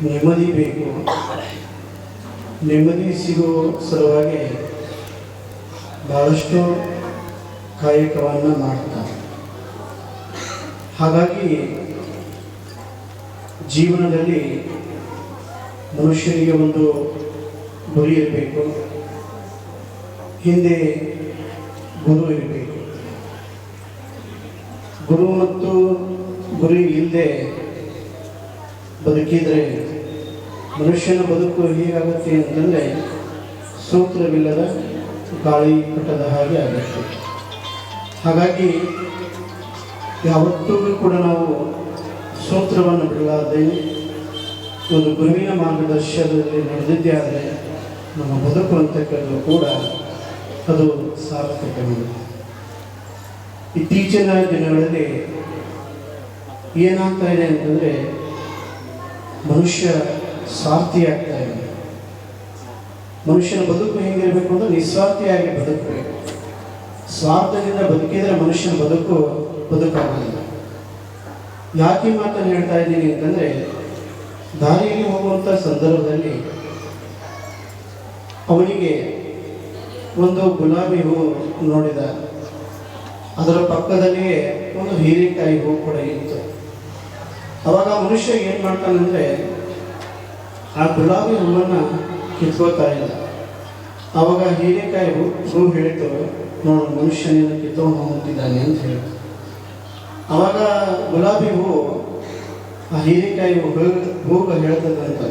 ನೆಮ್ಮದಿ ಬೇಕು. ನೆಮ್ಮದಿ ಸಿಗೋ ಸಲುವಾಗಿ ಭಾಳಷ್ಟು ಕಾಯಕವನ್ನು ಮಾಡ್ತಾರೆ. ಹಾಗಾಗಿ ಜೀವನದಲ್ಲಿ ಮನುಷ್ಯನಿಗೆ ಒಂದು ಗುರಿ ಇರಬೇಕು, ಹಿಂದೆ ಗುರು ಇರಬೇಕು. ಗುರು ಮತ್ತು ಗುರಿ ಇಲ್ಲದೆ ಬದುಕಿದರೆ ಮನುಷ್ಯನ ಬದುಕು ಹೇಗಾಗುತ್ತೆ ಅಂತಂದರೆ ಸೂತ್ರವಿಲ್ಲದ ಗಾಳಿ ಪಟದ ಹಾಗೆ ಆಗುತ್ತೆ. ಹಾಗಾಗಿ ಯಾವತ್ತೂ ಕೂಡ ನಾವು ಸೂತ್ರವನ್ನು ಬಿಡಲಾರದೆ ಒಂದು ಗುರುವಿನ ಮಾರ್ಗದರ್ಶನದಲ್ಲಿ ನಡೆದಿದ್ದೇ ಆದರೆ ನಮ್ಮ ಬದುಕು ಅಂತಕ್ಕದ್ದು ಕೂಡ ಅದು ಸಾರ್ಥಕವಾಗಿದೆ. ಇತ್ತೀಚಿನ ದಿನಗಳಲ್ಲಿ ಏನಾಗ್ತಾ ಇದೆ ಅಂತಂದರೆ ಮನುಷ್ಯ ಸ್ವಾರ್ಥಿ ಆಗ್ತಾ ಇದೆ. ಮನುಷ್ಯನ ಬದುಕು ಹೇಗಿರಬೇಕು ಅಂದರೆ ನಿಸ್ವಾರ್ಥಿಯಾಗಿ ಬದುಕಬೇಕು. ಸ್ವಾರ್ಥದಿಂದ ಬದುಕಿದರೆ ಮನುಷ್ಯನ ಬದುಕಾಗಲ್ಲ. ಯಾಕೆ ಮಾತನ್ನು ಹೇಳ್ತಾ ಇದ್ದೀನಿ ಅಂತಂದರೆ ದಾರಿಯಲ್ಲಿ ಹೋಗುವಂಥ ಸಂದರ್ಭದಲ್ಲಿ ಅವನಿಗೆ ಒಂದು ಗುಲಾಬಿ ಹೂವು ನೋಡಿದ, ಅದರ ಪಕ್ಕದಲ್ಲಿಯೇ ಒಂದು ಹೀರೆಕಾಯಿ ಹೂವು ಕೂಡ ಇತ್ತು. ಅವಾಗ ಮನುಷ್ಯ ಏನು ಮಾಡ್ತಾನಂದರೆ ಆ ಗುಲಾಬಿ ಹೂವನ್ನು ಕಿತ್ಕೋತಾ ಇಲ್ಲ. ಆವಾಗ ಹೀರೆಕಾಯಿ ಹೂ ಹೇಳಿತು, ನೋಡು ಮನುಷ್ಯನಿಂದ ಕಿತ್ಕೊಂಡು ಹೋಗ್ತಿದ್ದಾನೆ ಅಂತ ಹೇಳಿತು. ಆವಾಗ ಗುಲಾಬಿ ಹೂವು ಆ ಹೀರೆಕಾಯಿ ಹೂವು ಹೇಳ್ತದಂತ,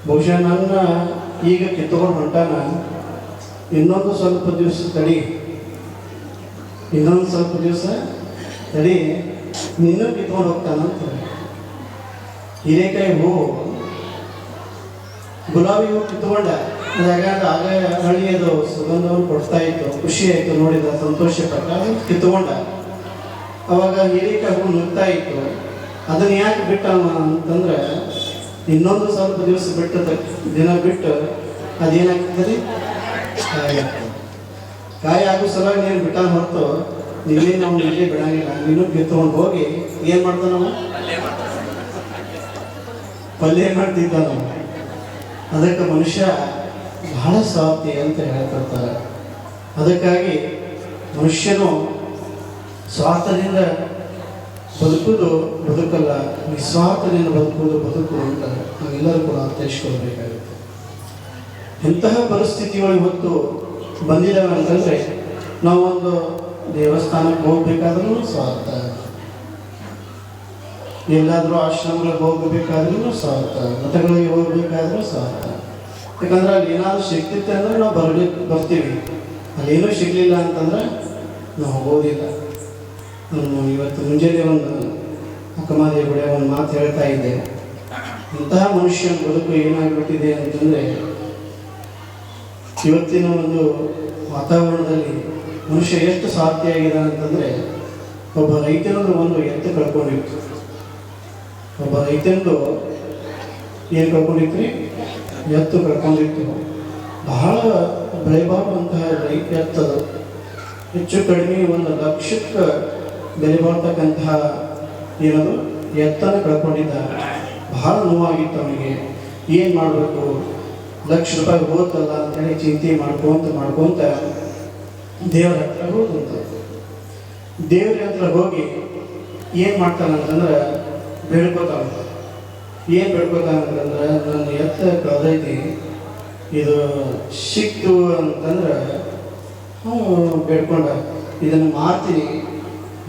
ಬಹುಶಃ ನನ್ನ ಈಗ ಕಿತ್ಕೊಂಡು ಹೊಂಟಾನ, ಇನ್ನೊಂದು ಸ್ವಲ್ಪ ದಿವಸ ತಡಿ, ನಿನ್ನೂ ಕಿತ್ಕೊಂಡು ಹೋಗ್ತಾನಂತ. ಹೀರೆಕಾಯಿ ಹೂವು ಗುಲಾಬಿ ಹೂವು ಕಿತ್ಕೊಂಡ, ಆಗ ಹಳ್ಳಿಯದು ಸುಗಂಧವನ್ನು ಕೊಡ್ತಾ ಇತ್ತು, ಖುಷಿ ಆಯಿತು, ನೋಡಿದ, ಸಂತೋಷಪಟ್ಟ, ಕಿತ್ಕೊಂಡ. ಅವಾಗ ಹೀರೆಕಾಯಿ ಹೂವು ನುಗ್ತಾ ಇತ್ತು. ಅದನ್ನು ಯಾಕೆ ಬಿಟ್ಟ ಅಂತಂದ್ರೆ ಇನ್ನೊಂದು ಸ್ವಲ್ಪ ದಿನ ಬಿಟ್ಟು ಅದೇನಾಗ್ತದೆ, ಕಾಯಿ ಆಗೋ ಸಲುವಾಗಿ ನೀನು ಬಿಟ್ಟ ಹೊರತು ನಿನ್ನೆ ನಾವು ಇಲ್ಲೇ ಬಿಡಂಗಿಲ್ಲ. ನೀನು ಕಿತ್ಕೊಂಡು ಹೋಗಿ ಏನು ಮಾಡ್ತಾನವ, ಪಲ್ಯ ಮಾಡ್ತಿದ್ದ ನಾವು. ಅದಕ್ಕೆ ಮನುಷ್ಯ ಬಹಳ ಸ್ವಾರ್ಥಿ ಅಂತ ಹೇಳ್ತಿರ್ತಾರೆ. ಅದಕ್ಕಾಗಿ ಮನುಷ್ಯನು ಸ್ವಾರ್ಥದಿಂದ ಬದುಕುವುದು ಬದುಕಲ್ಲ, ನಿಸ್ವಾರ್ಥದಿಂದ ಬದುಕುವುದು ಬದುಕು ಅಂತ ನಾವೆಲ್ಲರೂ ಕೂಡ ಅರ್ಥೈಸ್ಕೊಳ್ಬೇಕಾಗುತ್ತೆ. ಎಂತಹ ಪರಿಸ್ಥಿತಿಗಳು ಇವತ್ತು ಬಂದಿದ್ದಾವೆ ಅಂತಂದರೆ ನಾವೊಂದು ದೇವಸ್ಥಾನಕ್ಕೆ ಹೋಗ್ಬೇಕಾದ್ರೂ ಸ್ವಾರ್ಥ, ಎಲ್ಲಾದರೂ ಆಶ್ರಮಗಳಿಗೆ ಹೋಗಬೇಕಾದ್ರೂ ಸ್ವಾರ್ಥ, ಮಠಗಳಿಗೆ ಹೋಗ್ಬೇಕಾದ್ರೂ ಸ್ವಾರ್ಥ. ಯಾಕಂದ್ರೆ ಅಲ್ಲಿ ಏನಾದರೂ ಸಿಗ್ತಿತ್ತೆ ಅಂದರೆ ನಾವು ಬರ್ತೀವಿ, ಅಲ್ಲೇನೂ ಸಿಗಲಿಲ್ಲ ಅಂತಂದ್ರೆ ನಾವು ಹೋಗೋದಿಲ್ಲ. ನಾನು ಇವತ್ತು ಮುಂಜಾನೆ ಒಂದು ಅಕ್ಕಮಾದಿ ಗುಡಿಯ ಒಂದು ಮಾತು ಹೇಳ್ತಾ ಇದ್ದೆ. ಇಂತಹ ಮನುಷ್ಯನ ಬದುಕು ಏನಾಗ್ಬಿಟ್ಟಿದೆ ಅಂತಂದರೆ ಇವತ್ತಿನ ಒಂದು ವಾತಾವರಣದಲ್ಲಿ ಮನುಷ್ಯ ಎಷ್ಟು ಸ್ವಾರ್ಥಿಯಾಗಿದೆ ಅಂತಂದರೆ, ಒಬ್ಬ ರೈತನದು ಒಂದು ಎತ್ತು ಕಳ್ಕೊಂಡಿತ್ತು. ಒಬ್ಬ ರೈತನದು ಏನು ಕಳ್ಕೊಂಡಿತ್ತು ರೀ, ಎತ್ತು ಕಳ್ಕೊಂಡಿತ್ತು. ಬಹಳ ಬೆಳೆಬಾರುವಂತಹ ರೈತ ಎತ್ತದು, ಹೆಚ್ಚು ಕಡಿಮೆ 1 ಲಕ್ಷಕ್ಕೆ ಬೆಲೆ ಬಾಳ್ತಕ್ಕಂತಹ ಏನದು ಎತ್ತನ್ನು ಕಳ್ಕೊಂಡಿದ್ದ. ಬಹಳ ನೋವಾಗಿತ್ತು ಅವನಿಗೆ. ಏನು ಮಾಡಬೇಕು, ₹1,00,000 ಹೋತಲ್ಲ ಅಂತೇಳಿ ಚಿಂತೆ ಮಾಡ್ಕೊಂತ ದೇವರ ಹತ್ರ ಹೋದಂತ. ದೇವ್ರ ಹತ್ರ ಹೋಗಿ ಏನು ಮಾಡ್ತಾನಂತಂದ್ರೆ ಬೇಡ್ಕೋತಾನ. ಏನು ಬೇಡ್ಕೋತಾನಂತಂದ್ರೆ, ನನ್ನ ಎತ್ತ ಕಳೆದೈತಿ, ಇದು ಸಿಕ್ತು ಅಂತಂದ್ರೆ ಬೇಡ್ಕೊಂಡ, ಇದನ್ನು ಮಾರ್ತೀನಿ,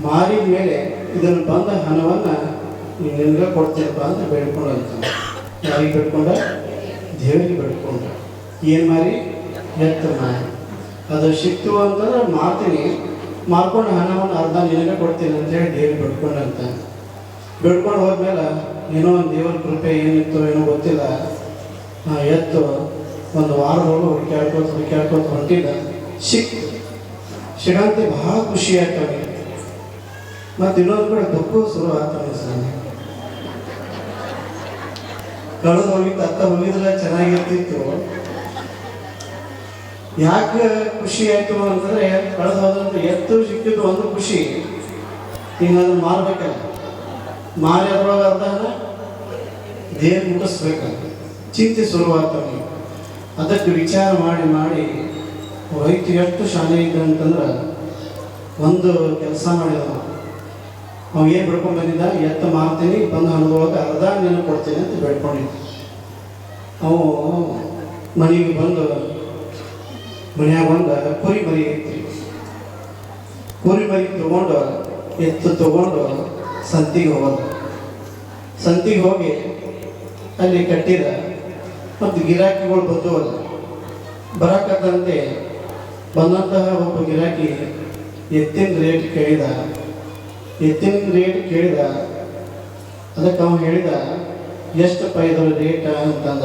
ಮಾರಿದ ಮೇಲೆ ಇದನ್ನು ಬಂದ ಹಣವನ್ನು ನಿನಗೆ ಕೊಡ್ತೀನಪ್ಪ ಅಂತ ಬೇಡ್ಕೊಂಡಂತ. ಯಾರಿಗೆ ಬೇಡ್ಕೊಂಡ? ದೇವರಿಗೆ ಬೇಡ್ಕೊಂಡ. ಏನು ಮಾರಿ? ಎತ್ತ ಮಾರಿ. ಅದು ಸಿಕ್ತು ಅಂತಂದ್ರೆ ಮಾರ್ತೀನಿ, ಮಾರ್ಕೊಂಡು ಹಣವನ್ನು ಅರ್ಧ ನಿನಗೆ ಕೊಡ್ತೀನಿ ಅಂತೇಳಿ ದೇವ್ರಿಗೆ ಬೇಡ್ಕೊಂಡಂತ. ಬೇಡ್ಕೊಂಡು ಹೋದ್ಮೇಲೆ ಏನೋ ಒಂದು ದೇವರ ಕೃಪೆ ಏನಿತ್ತು ಏನೋ ಗೊತ್ತಿಲ್ಲ, ಎತ್ತು ಒಂದು ವಾರದೊಳಗೆ ಹುಡುಕ್ಯಾಡ್ಕೋತ ಹೊಂಟಿದ್ದ. ಸಿಗಂತೆ ಬಹಳ ಖುಷಿ ಆಗ್ತಾವೆ. ಮತ್ತು ಇನ್ನೊಂದು ಕಡೆ ದುಃಖ ಶುರು ಆಗ್ತಾನೆ. ಕಳೆದು ಹೋಗಿತ್ತು, ಅತ್ತ ಹೋಗಿದ್ರೆ ಚೆನ್ನಾಗಿರ್ತಿತ್ತು. ಯಾಕೆ ಖುಷಿ ಆಯಿತು ಅಂತಂದರೆ, ಕಳೆದು ಹೋದಂತ ಎತ್ತು ಸಿಕ್ಕಿದ್ದು ಒಂದು ಖುಷಿ, ಈಗ ಅದನ್ನು ಮಾರ್ಬೇಕಲ್ಲ, ಮಾರಿ ಅದ್ರೊಳಗೆ ಅರ್ಧ ದೇಹ ಮುಟ್ಟಿಸ್ಬೇಕಂತ ಚಿಂತೆ ಶುರುವಾಗ್ತವೆ. ಅದಕ್ಕೆ ವಿಚಾರ ಮಾಡಿ ಮಾಡಿ ರೈತ ಎಷ್ಟು ಶಾಲೆ ಇದ್ದ ಅಂತಂದ್ರೆ ಒಂದು ಕೆಲಸ ಮಾಡಿದ ಅವ ಏನು ಬಿಡ್ಕೊಂಡು ಬಂದಿದ್ದ, ಎತ್ತ ಮಾರ್ತೀನಿ ಬಂದು ಹಣದೊಳಗೆ ಅರ್ಧ ನೆನಪು ಕೊಡ್ತೀನಿ ಅಂತ ಬೇಡ್ಕೊಂಡಿದ್ದ. ಅವು ಮನೆಗೆ ಬಂದು ಮನ್ಯಾಗ ಒಂದು ಕುರಿ ಮರಿ ಐತಿ, ಕುರಿ ಮರಿ ತಗೊಂಡು ಎತ್ತು ತಗೊಂಡು ಸಂತಿಗೆ ಹೋಗೋದು. ಸಂತಿಗೆ ಹೋಗಿ ಅಲ್ಲಿ ಕಟ್ಟಿದ ಮತ್ತು ಗಿರಾಕಿಗಳು ಬಂದವಲ್ಲ, ಬರಕತ್ತಂತೆ ಬಂದಂತಹ ಒಬ್ಬ ಗಿರಾಕಿ ಎತ್ತಿನ ರೇಟ್ ಕೇಳಿದ. ಅದಕ್ಕೆ ಅವನು ಹೇಳಿದ, ಎಷ್ಟಪ್ಪ ಇದರ ರೇಟ ಅಂತಂದ.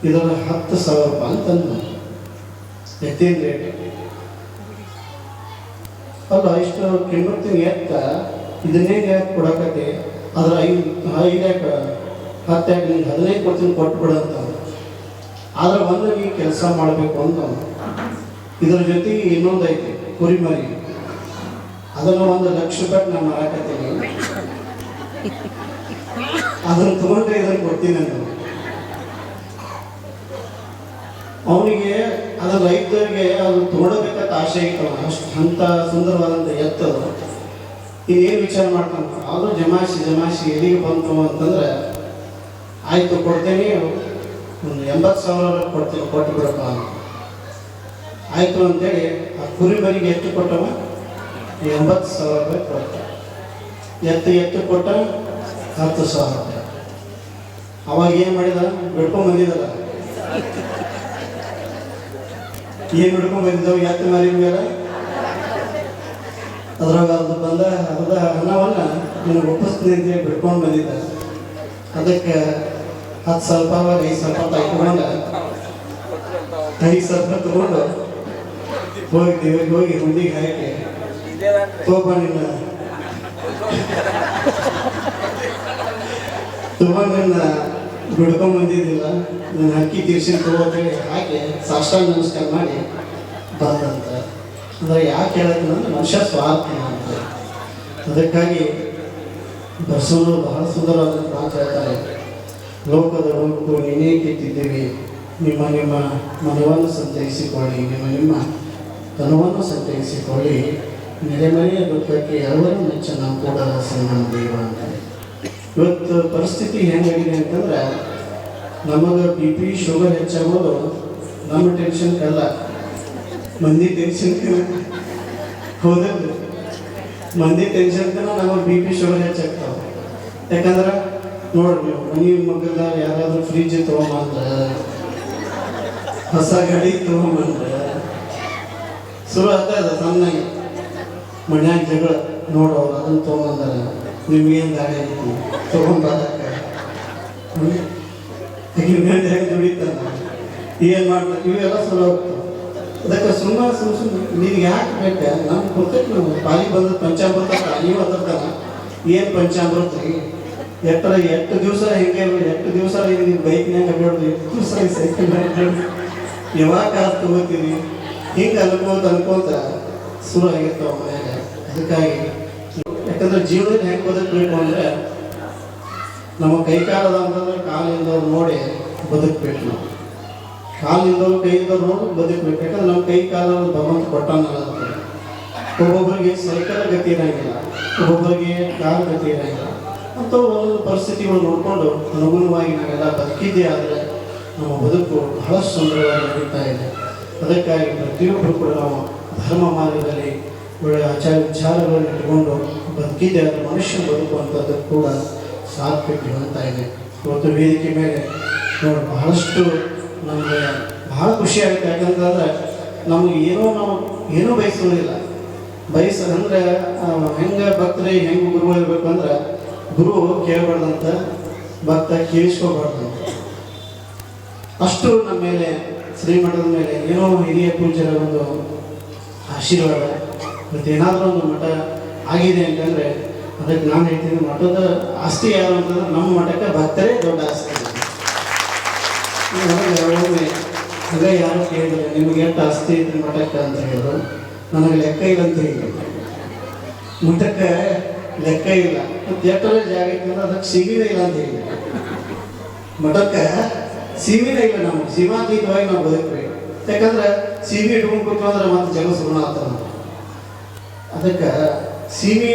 ಇದರ 10,000 ರೂಪಾಯಿ ಅಂತಂದ. ಎತ್ತಿನ ರೇಟ್ ಅಲ್ಲ, ಇಷ್ಟು ಕಿಮ್ಮತ್ತಿನ ಎತ್ತ ಇದನ್ನೇ ಯಾಕೆ ಕೊಡಕತ್ತೆ, ಅದ್ರ 5 ಯಾಕೆ 10 ಯಾಕೆ ನಿಂಗೆ 15 ಕೊಡ್ತೀನಿ ಕೊಟ್ಟು ಬಿಡಂತ. ಆದ್ರೆ ಒಂದು ನೀವು ಕೆಲಸ ಮಾಡಬೇಕು ಅಂತ. ಇದರ ಜೊತೆಗೆ ಇನ್ನೊಂದು ಐತಿ ಕುರಿ ಮರಿ, ಅದನ್ನು 1,00,000 ರೂಪಾಯಿ ನಾನು ಮಾರಾಕತ್ತೀನಿ, ಅದನ್ನು ತಗೊಂಡ್ರೆ ಇದನ್ನು ಕೊಡ್ತೀನಿ ಅಂತ. ಅವನಿಗೆ ಅದು ರೈತರಿಗೆ ಅದು ತಗೊಳ್ಬೇಕಂತ ಆಸೆ ಐತವ, ಅಷ್ಟು ಅಂಥ ಸುಂದರವಾದಂಥ ಎತ್ತದು. ಇನ್ನೇನು ವಿಚಾರ ಮಾಡ್ತಾನೆ, ಆದರೂ ಜಮಾಯಿಸಿ ಎಲ್ಲಿಗೆ ಬಂತು ಅಂತಂದ್ರೆ, ಆಯಿತು ಕೊಡ್ತೇನೆ, ಒಂದು 80,000 ಕೊಡ್ತೀನಿ, ಕೊಟ್ಟು ಬಿಡಪ್ಪ ಅಂತ. ಆಯಿತು ಅಂತೇಳಿ ಆ ಕುರಿ ಮರಿಗೆ ಎಷ್ಟು ಕೊಟ್ಟವ, 80,000 ರೂಪಾಯಿ ಕೊಟ್ಟ. ಎತ್ತು ಕೊಟ್ಟ 10,000 ರೂಪಾಯಿ. ಅವಾಗ ಏನು ಮಾಡಿದ, ಬಿಡ್ಕೊಂಡು ಬಂದಿದ್ದಲ್ಲ, ಏನು ಬಿಡ್ಕೊಂಡು ಬಂದಿದ್ದವು ಎತ್ತು ಮಾರಿದ ಮೇಲೆ, ಅದ್ರಾಗ ಅದು ಬಂದ ಅರ್ಧ ಹಣವನ್ನು ನಿನಗೆ ಒಪ್ಪಿಸ್ತೀನಿ ಅಂತೇಳಿ ಬಿಡ್ಕೊಂಡು ಬಂದಿದ್ದ. ಅದಕ್ಕೆ 10,000 ರೂಪಾಯಿ 5,000 ರೂಪಾಯಿ ತಗೊಂಡು 5,000 ರೂಪಾಯಿ ತಗೊಂಡು ಹೋಗಿ ದೇವರಿಗೆ ಹೋಗಿ ಹುಂಡಿಗೆ ಹಾಕಿ ತಗೊಂಡು ನಿನ್ನ ಬಿಡ್ಕೊಂಡು ಬಂದಿದ್ದಿಲ್ಲ, ನನ್ನ ಅಕ್ಕಿ ತೀರ್ಸಿನ ತಗೋತೇಳಿ ಹಾಕಿ ಸಾಷ್ಟಾಂಗ ನಮಸ್ಕಾರ ಮಾಡಿ ಬಂದಂತ. ಅಂದರೆ ಯಾಕೆ ಹೇಳೋದಂದ್ರೆ ಮನುಷ್ಯ ಸ್ವಾರ್ಥ ಅಂತ. ಅದಕ್ಕಾಗಿ ಬಸವನು ಬಹಳ ಸುಂದರವಾದ ಮಾತು ಹೇಳ್ತಾರೆ, ಲೋಕದ ಹುಡುಕು ನೀನೇ ಕಿತ್ತಿದ್ದೀವಿ, ನಿಮ್ಮ ಮನವನ್ನು ಸಂತೈಸಿಕೊಳ್ಳಿ, ನಿಮ್ಮ ತನವನ್ನು ಸಂತೈಸಿಕೊಳ್ಳಿ, ನೆರೆಮನೆಯ ದುಃಖಕ್ಕೆ ಎಲ್ಲರೂ ಮೆಚ್ಚನ ಕೂಡ ಸನ್ಮಾನ ದೇವ ಅಂತ. ಇವತ್ತು ಪರಿಸ್ಥಿತಿ ಹೆಂಗಾಗಿದೆ ಅಂತಂದ್ರೆ, ನಮಗೆ BP ಶುಗರ್ ಹೆಚ್ಚಾಗೋದು ನಮ್ಮ ಟೆನ್ಷನ್ ಅಲ್ಲ, ಮಂದಿ ಟೆನ್ಷನ್ ಹೋದದ್ದು. ಮಂದಿ ಟೆನ್ಷನ್ಕನ ನಮಗೆ BP ಶುಗರ್ ಹೆಚ್ಚಾಗ್ತಾವೆ. ಯಾಕಂದ್ರೆ ನೋಡ್ರಿ, ನೀವು ಮನೆ ಮಗದ ಯಾರಾದರೂ ಫ್ರಿಜ್ ತೊಗೊಂಬಂದ್ರೆ, ಹೊಸ ಗಾಡಿ ತೊಗೊಂಬಂದ್ರೆ ಶುರು ಆಗ್ತದೆ ಸಣ್ಣಗೆ. ಮನ್ಯಾಗ ಜಗಳ ನೋಡೋರು ಅದನ್ನು ತೊಗೊಂಬಂದಾರೆ, ನಿಮ್ಗೇನು ಗಾಡಿ ಐತಿ ತೊಗೊಂಬರಕ್ಕೆ, ಹೆಂಗೆ ದುಡಿತಾನ, ಏನು ಮಾಡ್ಬೇಕು, ಇವೆಲ್ಲ ಸುಲಭ ಹೋಗ್ತವೆ. ಅದಕ್ಕೆ ಸುಮ್ಮನೆ ನಿನಗೆ ಯಾಕೆ ಬೇಕು, ನಮ್ಗೆ ಗೊತ್ತೈತೆ, ನಾವು ಪಾಲಿಗೆ ಬಂದ ಪಂಚಾಮೃತ ನೀವು ಅದರ್ತಾನ. ಏನು ಪಂಚಾಮೃತ ರೀ, ಎಷ್ಟು ದಿವಸ ಹಿಂಗೆ, ಎಷ್ಟು ದಿವಸ ನೀವು ಬೈಕ್ನಾಗ ಅಡ್ಡಾಡೋದು, ಎಷ್ಟು ದಿವಸ ಸೈಕಲ್ ಅಡ್ಡಾಡೋದು, ಯಾವಾಗ ಕಾರ್ ತಗೋತೀರಿ, ಹಿಂಗೆ ಅನ್ಕೋತ ಶುರು ಆಗಿರ್ತಾವ ಮನ್ಯಾಗ. ಅದಕ್ಕಾಗಿ ಯಾಕಂದ್ರೆ ಜೀವನದಲ್ಲಿ ಹೆಂಗೆ ಬದುಕಬೇಕು ಅಂದರೆ, ನಮ್ಮ ಕೈ ಕಾಲದ ಅಂತಂದ್ರೆ ಕಾಲಿಂದವ್ರು ನೋಡಿ ಬದುಕಬೇಕು. ನಾವು ಕಾಲಿಂದವ್ರು ಕೈಯಿಂದವ್ರು ನೋಡಿ ಬದುಕಬೇಕು. ಯಾಕಂದ್ರೆ ನಮ್ಮ ಕೈ ಕಾಲ ಭಗವಂತ ಕೊಟ್ಟಾನಲ್ಲ ಅಂತ. ಒಬ್ಬೊಬ್ಬರಿಗೆ ಸೈಕಲ್ ಗತಿ ಇರೋಂಗಿಲ್ಲ, ಒಬ್ಬೊಬ್ಬರಿಗೆ ಕಾಲು ಗತಿ ಇರೋಂಗಿಲ್ಲ. ಅಂಥವು ಒಂದೊಂದು ಪರಿಸ್ಥಿತಿಗಳು ನೋಡಿಕೊಂಡು ಅನುಗುಣವಾಗಿ ನಾವೆಲ್ಲ ಬದುಕಿದ್ದೇ ಆದರೆ ನಮ್ಮ ಬದುಕು ಬಹಳ ಸುಂದರವಾಗಿ ನಡೀತಾ ಇದೆ. ಅದಕ್ಕಾಗಿ ಪ್ರತಿಯೊಬ್ಬರು ಕೂಡ ನಾವು ಧರ್ಮ ಮಾರ್ಗದಲ್ಲಿ ಒಳ್ಳೆಯ ಆಚಾರ ವಿಚಾರಗಳನ್ನು ಇಟ್ಕೊಂಡು ಬದುಕಿದ್ದೆ ಆದರೆ ಮನುಷ್ಯನ ಬದುಕುವಂಥದ್ದು ಕೂಡ ಸಾರ್ಥಕ ಅಂತ ಇದೆ. ಇವತ್ತು ವೇದಿಕೆ ಮೇಲೆ ನೋಡಿ ಬಹಳಷ್ಟು ನಮಗೆ ಬಹಳ ಖುಷಿ ಆಗುತ್ತೆ. ಯಾಕಂತಂದರೆ ನಮಗೆ ನಾವು ಏನೂ ಬಯಸೋದಿಲ್ಲ. ಬಯಸಂದ್ರೆ ಹೆಂಗೆ ಭಕ್ತರಿಗೆ ಹೆಂಗೆ ಗುರುಗಳು ಇರಬೇಕು ಅಂದ್ರೆ, ಗುರು ಕೇಳಬಾರ್ದಂತ, ಭಕ್ತ ಕೇಳಿಸ್ಕೋಬಾರ್ದಂತ. ಅಷ್ಟು ನಮ್ಮ ಮೇಲೆ ಶ್ರೀಮಠದ ಮೇಲೆ ಏನೋ ಹಿರಿಯ ಪೂಜ್ಯರ ಒಂದು ಆಶೀರ್ವಾದ. ಮತ್ತು ಏನಾದರೂ ಒಂದು ಮಠ ಆಗಿದೆ ಅಂತಂದರೆ ಅದಕ್ಕೆ ನಾನು ಹೇಳ್ತೀನಿ, ಮಠದ ಆಸ್ತಿ ಯಾರು ಅಂತಂದ್ರೆ ನಮ್ಮ ಮಠಕ್ಕೆ ಭಕ್ತರೇ ದೊಡ್ಡ ಆಸ್ತಿ. ಒಮ್ಮೆ ಅದೇ ಯಾರು ಕೇಳಿದ್ರೆ ನಿಮಗೆ ಎಷ್ಟು ಆಸ್ತಿ ಇದ್ರೆ ಮಠಕ್ಕೆ ಅಂತ ಹೇಳಿದ್ರು. ನನಗೆ ಲೆಕ್ಕ ಇಲ್ಲ ಅಂತ ಹೇಳಿದ್ರು. ಮಠಕ್ಕೆ ಲೆಕ್ಕ ಇಲ್ಲ, ಮತ್ತು ಎಷ್ಟರ ಜಾಗ ಇತ್ತು ಅಂದ್ರೆ ಅದಕ್ಕೆ ಸಿಗಿದೆ ಇಲ್ಲ ಅಂತ ಹೇಳಿದ್ರು. ಮಠಕ್ಕೆ ಸೀಮಿನ ಇಲ್ಲ, ನಮ್ಗೆ ಸೀಮಾತೀತವಾಗಿ ನಾವು ಬದುಕ್ಬೇಕು. ಯಾಕಂದ್ರೆ ಸೀಮೆ ಇಟ್ಕೊಂಡು ಕೂತ್ಕೊಂಡ್ರೆ ಮತ್ತೆ ಜಗ ಸುಗುಣ ಆಗ್ತದೆ. ಅದಕ್ಕೆ ಸೀಮೆ